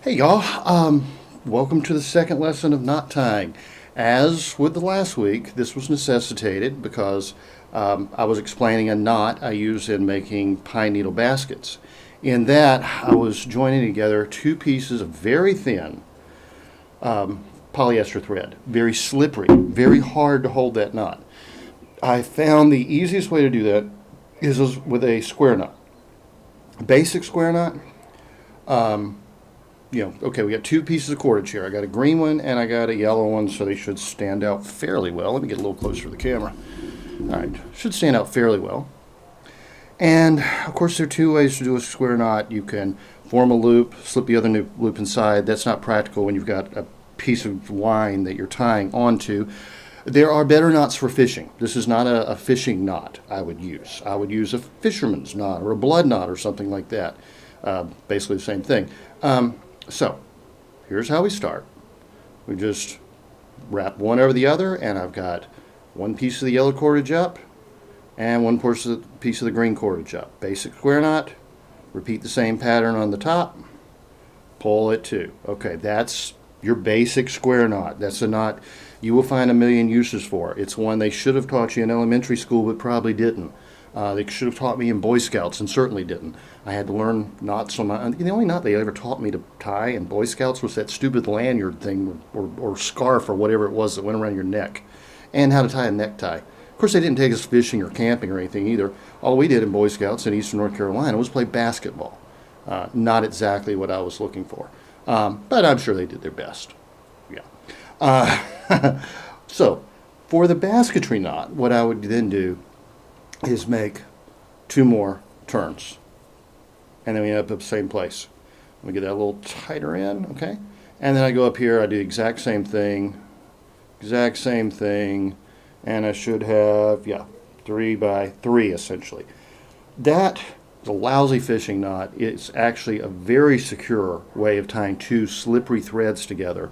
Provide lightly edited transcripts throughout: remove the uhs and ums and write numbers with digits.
Hey y'all, welcome to the second lesson of knot tying. As with the last week, this was necessitated because I was explaining a knot I use in making pine needle baskets. In that, I was joining together two pieces of very thin polyester thread, very slippery, very hard to hold that knot. I found the easiest way to do that is with a square knot. Basic square knot. Okay, we got two pieces of cordage here. I got a green one and I got a yellow one, so they should stand out fairly well. Let me get a little closer to the camera. All right, should stand out fairly well. And of course, there are two ways to do a square knot. You can form a loop, slip the other loop inside. That's not practical when you've got a piece of line that you're tying onto. There are better knots for fishing. This is not a fishing knot I would use. I would use a fisherman's knot or a blood knot or something like that. Basically the same thing. So, here's how we start. We just wrap one over the other, and I've got one piece of the yellow cordage up and one piece of the green cordage up. Basic square knot. Repeat the same pattern on the top. Pull it two. Okay, that's your basic square knot. That's a knot you will find a million uses for. It's one they should have taught you in elementary school, but probably didn't. They should have taught me in Boy Scouts and certainly didn't. I had to learn knots on my. The only knot they ever taught me to tie in Boy Scouts was that stupid lanyard thing or scarf or whatever it was that went around your neck, and how to tie a necktie. Of course, they didn't take us fishing or camping or anything either. All we did in Boy Scouts in Eastern North Carolina was play basketball. Not exactly what I was looking for, but I'm sure they did their best. Yeah. So, for the basketry knot, what I would then do is make two more turns. And then we end up at the same place. Let me get that a little tighter in, okay? And then I go up here, I do the exact same thing, and I should have, 3 by 3 essentially. That is a lousy fishing knot. It's actually a very secure way of tying two slippery threads together.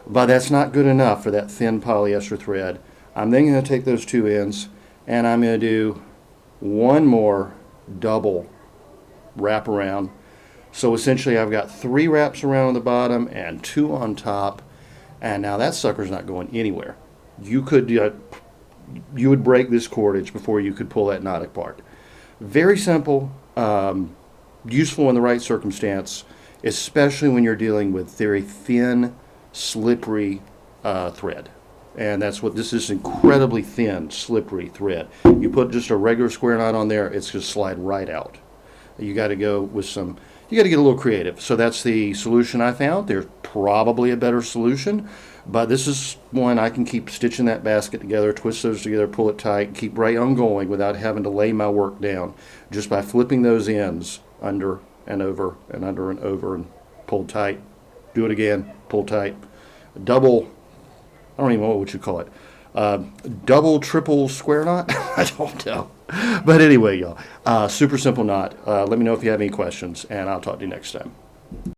But that's not good enough for that thin polyester thread. I'm then going to take those two ends and I'm going to do one more double wrap around. So essentially I've got 3 wraps around on the bottom and 2 on top. And now that sucker's not going anywhere. You would break this cordage before you could pull that knot apart. Very simple, useful in the right circumstance, especially when you're dealing with very thin, slippery thread. And that's what this is, incredibly thin, slippery thread. You put just a regular square knot on there, it's going to slide right out. You got to go with some, you got to get a little creative. So that's the solution I found. There's probably a better solution, but this is one I can keep stitching that basket together, twist those together, pull it tight, keep right on going without having to lay my work down, just by flipping those ends under and over and under and over and pull tight. Do it again, pull tight. Double, I don't even know what you call it. Double, triple square knot? I don't know. But anyway, y'all, super simple knot. Let me know if you have any questions, and I'll talk to you next time.